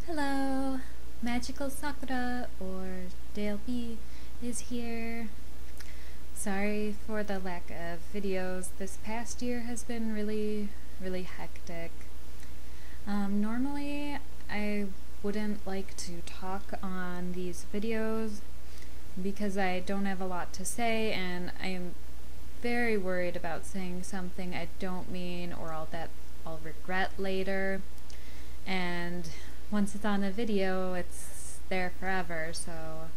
Hello, Magical Sakura or DLP is here. Sorry for the lack of videos. This past year has been really hectic. Normally I wouldn't like to talk on these videos because I don't have a lot to say and I am very worried about saying something I don't mean or I'll regret later. And once it's on a video, it's there forever, so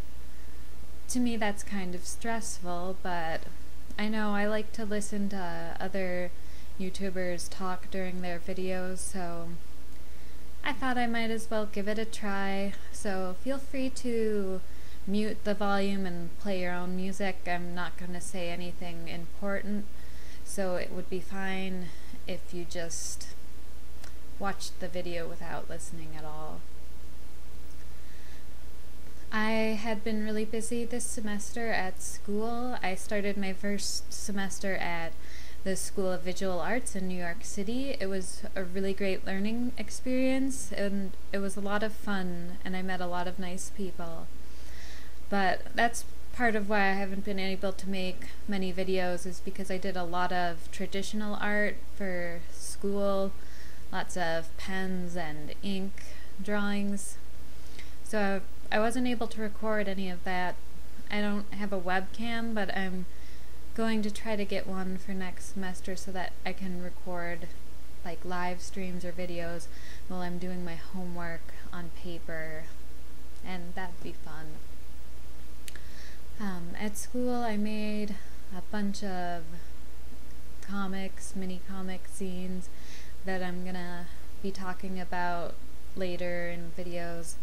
to me that's kind of stressful, but I know I like to listen to other YouTubers talk during their videos, so I thought I might as well give it a try. So feel free to mute the volume and play your own music. I'm not going to say anything important, so it would be fine if you just watched the video without listening at all. I had been really busy this semester at school. I started my first semester at the School of Visual Arts in New York City. It was a really great learning experience and it was a lot of fun and I met a lot of nice people. But that's part of why I haven't been able to make many videos, is because I did a lot of traditional art for school, lots of pens and ink drawings. So I wasn't able to record any of that. I don't have a webcam, but I'm going to try to get one for next semester so that I can record like live streams or videos while I'm doing my homework on paper, and that'd be fun. At school I made a bunch of comics, mini comic scenes that I'm gonna be talking about later in videos.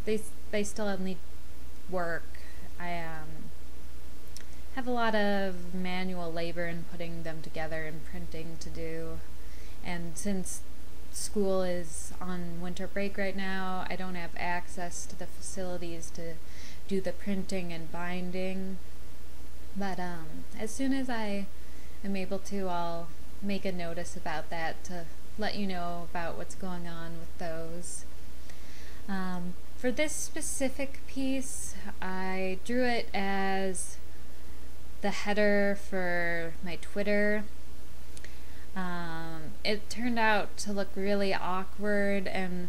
They still need work. I have a lot of manual labor in putting them together and printing to do, and since school is on winter break right now, I don't have access to the facilities to do the printing and binding, but as soon as I am able to, I'll make a notice about that to let you know about what's going on with those. For this specific piece, I drew it as the header for my Twitter. It turned out to look really awkward, and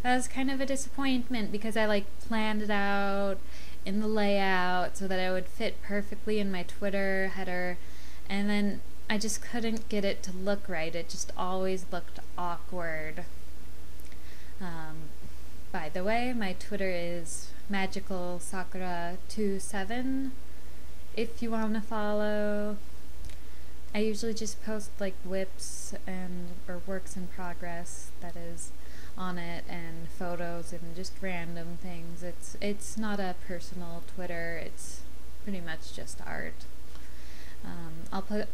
that was kind of a disappointment because I planned it out in the layout so that it would fit perfectly in my Twitter header, and then I just couldn't get it to look right. It just always looked awkward. By the way, my Twitter is magicalsakura27 if you want to follow. I usually just post whips or works in progress, that is, on it, and photos and just random things. It's not a personal Twitter, it's pretty much just art. I'll put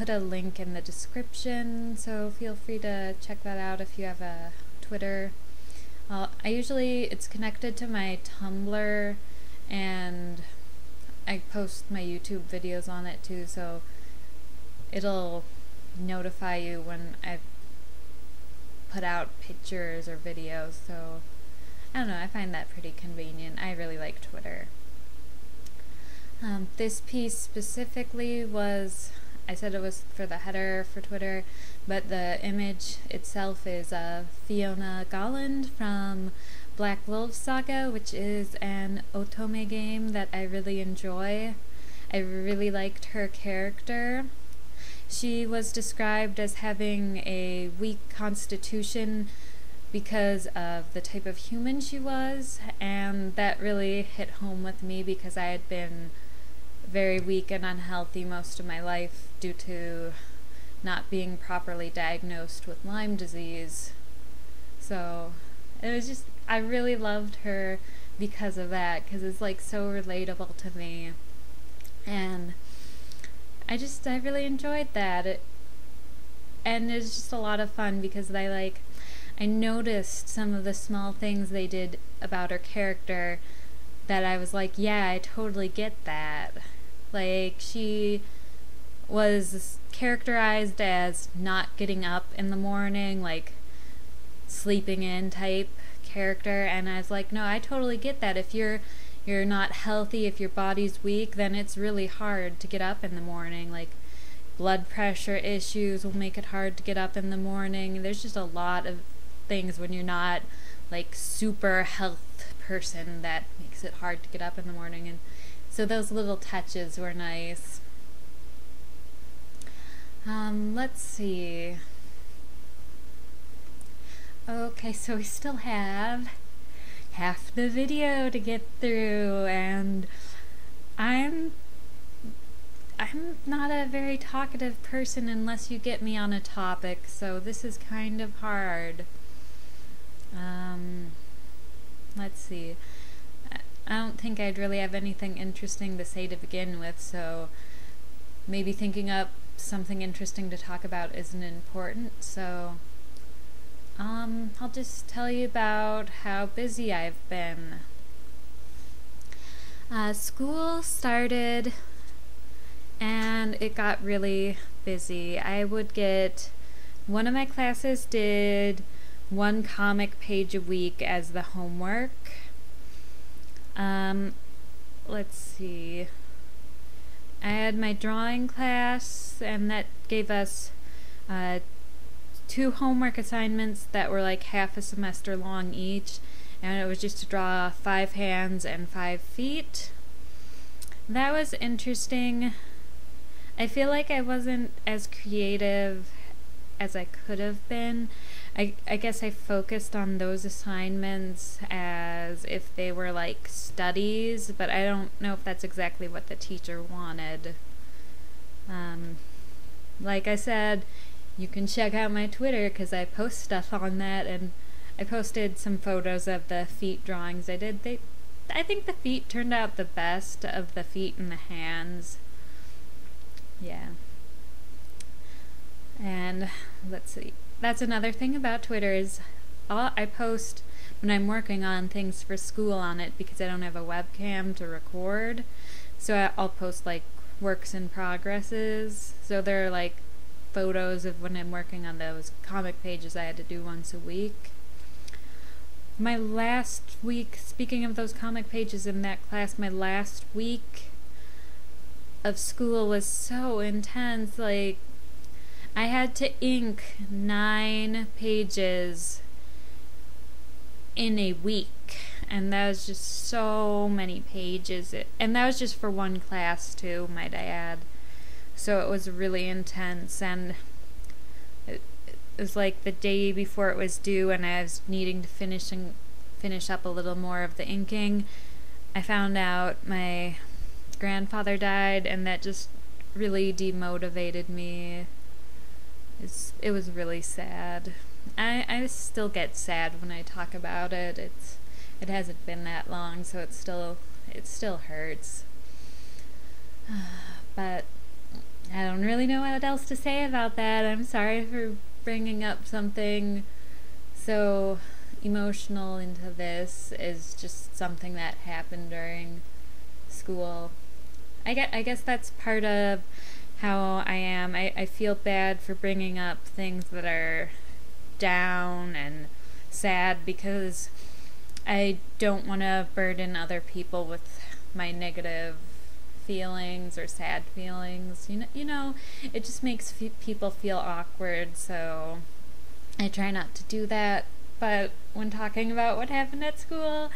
a link in the description, so feel free to check that out if you have a Twitter. It's connected to my Tumblr, and I post my YouTube videos on it too, so it'll notify you when I put out pictures or videos. So I don't know, I find that pretty convenient. I really like Twitter. This piece specifically I said it was for the header for Twitter, but the image itself is Fiona from Black Wolf Saga, which is an otome game that I really enjoy. I really liked her character. She was described as having a weak constitution because of the type of human she was, and that really hit home with me because I had been very weak and unhealthy most of my life due to not being properly diagnosed with Lyme disease. So it was just, I really loved her because of that, because it's so relatable to me, and I really enjoyed that. And it was just a lot of fun because I noticed some of the small things they did about her character that I was yeah, I totally get that. She was characterized as not getting up in the morning, sleeping in type character, and I was like, no, I totally get that. If you're not healthy, if your body's weak, then it's really hard to get up in the morning. Like, blood pressure issues will make it hard to get up in the morning. There's just a lot of things when you're not like super health person that makes it hard to get up in the morning, and so those little touches were nice. Let's see. Okay, so we still have half the video to get through, and I'm not a very talkative person unless you get me on a topic, so this is kind of hard. Let's see. I don't think I'd really have anything interesting to say to begin with, so maybe thinking up something interesting to talk about isn't important, so I'll just tell you about how busy I've been. School started and it got really busy. One of my classes did one comic page a week as the homework. Let's see. I had my drawing class, and that gave us 2 homework assignments that were like half a semester long each, and it was just to draw 5 hands and 5 feet. That was interesting. I feel like I wasn't as creative as I could have been. I guess I focused on those assignments as if they were like studies, but I don't know if that's exactly what the teacher wanted. Like I said, you can check out my Twitter because I post stuff on that, and I posted some photos of the feet drawings I did. I think the feet turned out the best of the feet and the hands. Yeah. And let's see. That's another thing about Twitter is I post when I'm working on things for school on it because I don't have a webcam to record. So I'll post like works in progresses. So they're like photos of when I'm working on those comic pages I had to do once a week. My last week, speaking of those comic pages in that class, my last week of school was so intense. Like, I had to ink 9 pages in a week, and that was just so many pages. And that was just for one class too, might I add. So it was really intense, and it was like the day before it was due, and I was needing to finish up a little more of the inking. I found out my grandfather died, and that just really demotivated me. It was really sad. I still get sad when I talk about it. It hasn't been that long, so it still hurts. But I don't really know what else to say about that. I'm sorry for bringing up something so emotional into this. Is just something that happened during school. I guess that's part of how I am. I feel bad for bringing up things that are down and sad because I don't want to burden other people with my negative feelings or sad feelings. You know, it just makes people feel awkward, so I try not to do that. But when talking about what happened at school,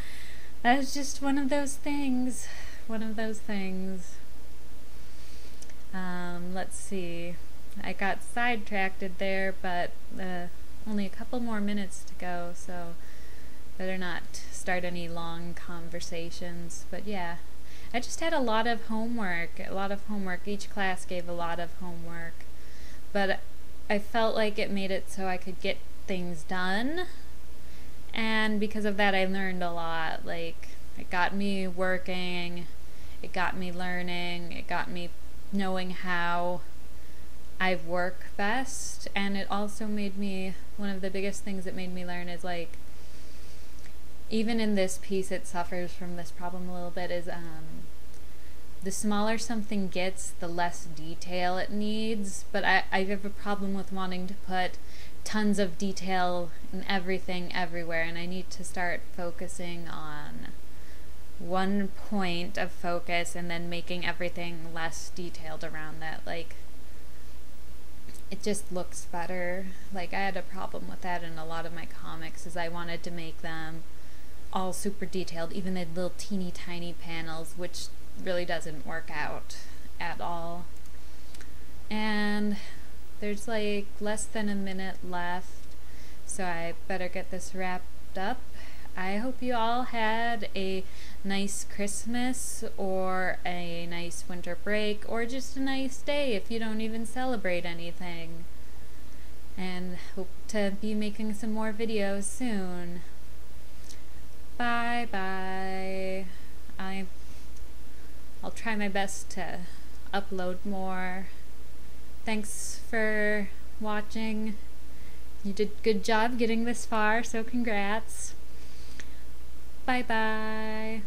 that was just one of those things. Let's see. I got sidetracked there, but only a couple more minutes to go, so better not start any long conversations. But yeah, I just had a lot of homework. Each class gave a lot of homework, but I felt like it made it so I could get things done, and because of that I learned a lot. Like, it got me working, it got me learning, it got me knowing how I work best, and it also made me, one of the biggest things it made me learn is, like, even in this piece it suffers from this problem a little bit, is the smaller something gets, the less detail it needs. But I have a problem with wanting to put tons of detail and everything everywhere, and I need to start focusing on one point of focus and then making everything less detailed around that. Like, it just looks better. Like, I had a problem with that in a lot of my comics, is I wanted to make them all super detailed, even the little teeny tiny panels, which really doesn't work out at all. And there's like less than a minute left, so I better get this wrapped up. I hope you all had a nice Christmas or a nice winter break, or just a nice day if you don't even celebrate anything. And hope to be making some more videos soon. Bye bye. I'll try my best to upload more. Thanks for watching. You did a good job getting this far, so congrats. Bye bye.